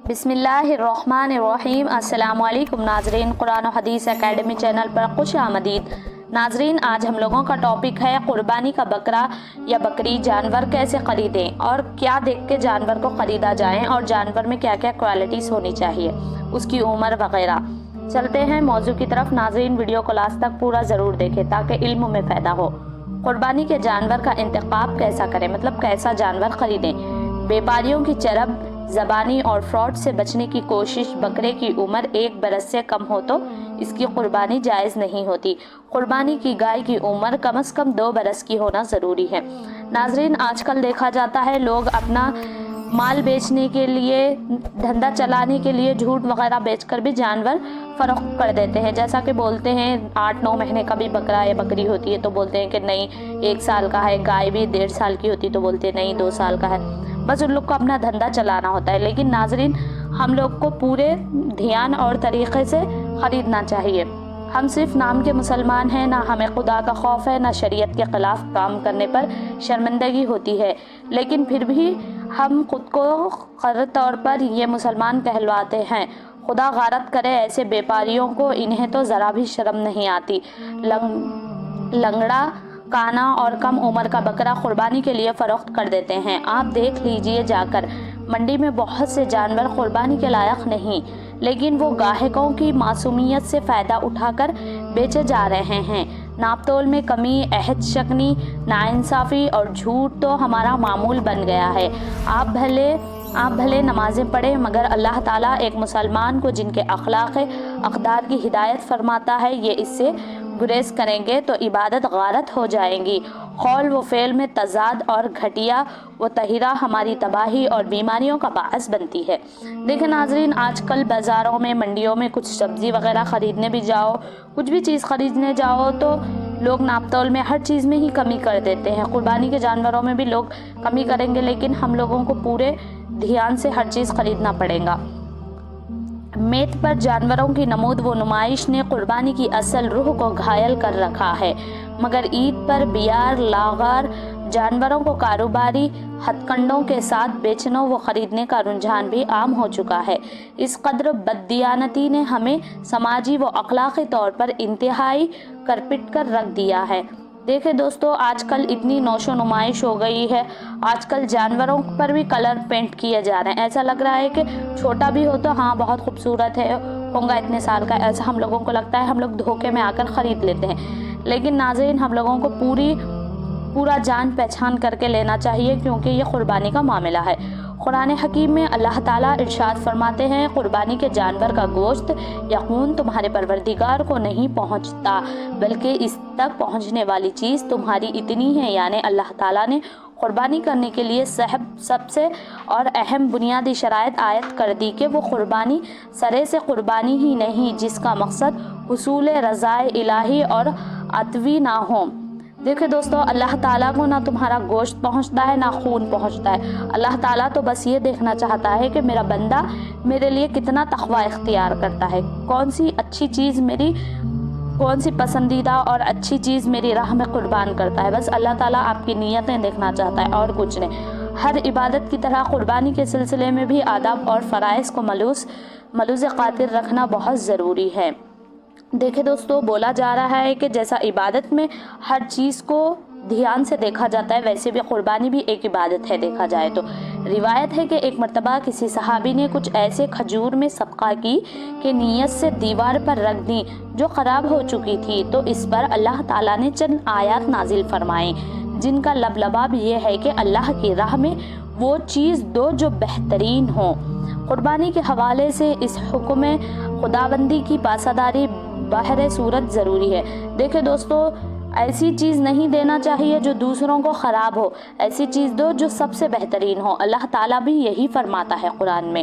بسم اللہ الرحمن الرحیم۔ السلام علیکم ناظرین، قرآن و حدیث اکیڈمی چینل پر خوش آمدید۔ ناظرین، آج ہم لوگوں کا ٹاپک ہے قربانی کا بکرا یا بکری جانور کیسے خریدیں اور کیا دیکھ کے جانور کو خریدا جائے اور جانور میں کیا کیا کوالٹیز ہونی چاہیے، اس کی عمر وغیرہ۔ چلتے ہیں موضوع کی طرف۔ ناظرین، ویڈیو کو لاسٹ تک پورا ضرور دیکھیں تاکہ علم میں فائدہ ہو۔ قربانی کے جانور کا انتخاب کیسا کریں، مطلب کیسا جانور خریدیں۔ بیپاریوں کی چرب زبانی اور فراڈ سے بچنے کی کوشش۔ بکرے کی عمر 1 برس سے کم ہو تو اس کی قربانی جائز نہیں ہوتی۔ قربانی کی گائے کی عمر کم از کم 2 برس کی ہونا ضروری ہے۔ ناظرین، آج کل دیکھا جاتا ہے لوگ اپنا مال بیچنے کے لیے، دھندا چلانے کے لیے جھوٹ وغیرہ بیچ کر بھی جانور فروخت کر دیتے ہیں۔ جیسا کہ بولتے ہیں 8-9 مہینے کا بھی بکرا یا بکری ہوتی ہے تو بولتے ہیں کہ نہیں 1 سال کا ہے، گائے بھی 1.5 سال کی ہوتی ہے تو بولتے ہیں نہیں 2 سال کا ہے۔ بس ان لوگ کو اپنا دھندا چلانا ہوتا ہے، لیکن ناظرین ہم لوگ کو پورے دھیان اور طریقے سے خریدنا چاہیے۔ ہم صرف نام کے مسلمان ہیں، نہ ہمیں خدا کا خوف ہے، نہ شریعت کے خلاف کام کرنے پر شرمندگی ہوتی ہے، لیکن پھر بھی ہم خود کو غلط طور پر یہ مسلمان کہلواتے ہیں۔ خدا غارت کرے ایسے بیپاریوں کو، انہیں تو ذرا بھی شرم نہیں آتی۔ لنگڑا، کانا اور کم عمر کا بکرا قربانی کے لیے فروخت کر دیتے ہیں۔ آپ دیکھ لیجئے جا کر، منڈی میں بہت سے جانور قربانی کے لائق نہیں، لیکن وہ گاہکوں کی معصومیت سے فائدہ اٹھا کر بیچے جا رہے ہیں۔ ناپ تول میں کمی، عہد شکنی، ناانصافی اور جھوٹ تو ہمارا معمول بن گیا ہے۔ آپ بھلے نمازیں پڑھیں، مگر اللہ تعالیٰ ایک مسلمان کو جن کے اخلاق اقدار کی ہدایت فرماتا ہے، یہ اس سے گریز کریں گے تو عبادت غارت ہو جائیں گی۔ قول و فعل میں تضاد اور گھٹیا و طاہرہ ہماری تباہی اور بیماریوں کا باعث بنتی ہے۔ دیکھیں ناظرین، آج کل بازاروں میں، منڈیوں میں کچھ سبزی وغیرہ خریدنے بھی جاؤ، کچھ بھی چیز خریدنے جاؤ تو لوگ ناپ تول میں ہر چیز میں ہی کمی کر دیتے ہیں۔ قربانی کے جانوروں میں بھی لوگ کمی کریں گے، لیکن ہم لوگوں کو پورے دھیان سے ہر چیز خریدنا پڑے گا۔ میت پر جانوروں کی نمود و نمائش نے قربانی کی اصل روح کو گھائل کر رکھا ہے، مگر عید پر بیار لاغار جانوروں کو کاروباری ہتھ کنڈوں کے ساتھ بیچنے و خریدنے کا رجحان بھی عام ہو چکا ہے۔ اس قدر بددیانتی نے ہمیں سماجی و اخلاقی طور پر انتہائی کرپٹ کر رکھ دیا ہے۔ دیکھیں دوستو، آج کل اتنی نوش و نمائش ہو گئی ہے، آج کل جانوروں پر بھی کلر پینٹ کیے جا رہے ہیں۔ ایسا لگ رہا ہے کہ چھوٹا بھی ہو تو ہاں بہت خوبصورت ہے، ہوگا اتنے سال کا، ایسا ہم لوگوں کو لگتا ہے، ہم لوگ دھوکے میں آ کر خرید لیتے ہیں۔ لیکن ناظرین، ہم لوگوں کو پورا جان پہچان کر کے لینا چاہیے، کیونکہ یہ قربانی کا معاملہ ہے۔ قرآن حکیم میں اللہ تعالیٰ ارشاد فرماتے ہیں، قربانی کے جانور کا گوشت یا خون تمہارے پروردگار کو نہیں پہنچتا، بلکہ اس تک پہنچنے والی چیز تمہاری اتنی ہے۔ یعنی اللہ تعالیٰ نے قربانی کرنے کے لیے سب سے اور اہم بنیادی شرائط عائد کر دی کہ وہ قربانی سرے سے قربانی ہی نہیں، جس کا مقصد حصول رضائے الہی اور عطوی نہ ہو۔ دیکھیں دوستو، اللہ تعالیٰ کو نہ تمہارا گوشت پہنچتا ہے نہ خون پہنچتا ہے۔ اللہ تعالیٰ تو بس یہ دیکھنا چاہتا ہے کہ میرا بندہ میرے لیے کتنا تقوی اختیار کرتا ہے، کون سی پسندیدہ اور اچھی چیز میری راہ میں قربان کرتا ہے۔ بس اللہ تعالیٰ آپ کی نیتیں دیکھنا چاہتا ہے اور کچھ نہیں۔ ہر عبادت کی طرح قربانی کے سلسلے میں بھی آداب اور فرائض کو ملوث خاطر رکھنا بہت ضروری ہے۔ دیکھیں دوستو، بولا جا رہا ہے کہ جیسا عبادت میں ہر چیز کو دھیان سے دیکھا جاتا ہے، ویسے بھی قربانی بھی ایک عبادت ہے دیکھا جائے تو۔ روایت ہے کہ ایک مرتبہ کسی صحابی نے کچھ ایسے کھجور میں صدقہ کی کہ نیت سے دیوار پر رکھ دی جو خراب ہو چکی تھی، تو اس پر اللہ تعالیٰ نے چند آیات نازل فرمائیں، جن کا لبلباب یہ ہے کہ اللہ کی راہ میں وہ چیز دو جو بہترین ہو۔ قربانی کے حوالے سے اس حکم خداوندی کی پاسداری بہر صورت ضروری ہے۔ دیکھیں دوستو، ایسی چیز نہیں دینا چاہیے جو دوسروں کو خراب ہو، ایسی چیز دو جو سب سے بہترین ہو۔ اللہ تعالیٰ بھی یہی فرماتا ہے قرآن میں۔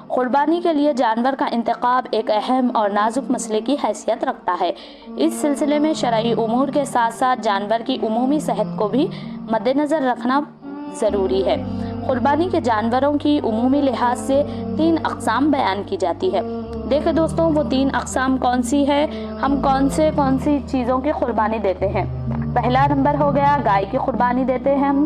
قربانی کے لیے جانور کا انتخاب ایک اہم اور نازک مسئلے کی حیثیت رکھتا ہے۔ اس سلسلے میں شرعی امور کے ساتھ ساتھ جانور کی عمومی صحت کو بھی مد نظر رکھنا ضروری ہے۔ قربانی کے جانوروں کی عمومی لحاظ سے 3 اقسام بیان کی جاتی ہے۔ دیکھیں دوستوں، وہ 3 اقسام کون سی ہے، ہم کون سی چیزوں کی قربانی دیتے ہیں۔ پہلا نمبر ہو گیا گائے کی قربانی دیتے ہیں ہم،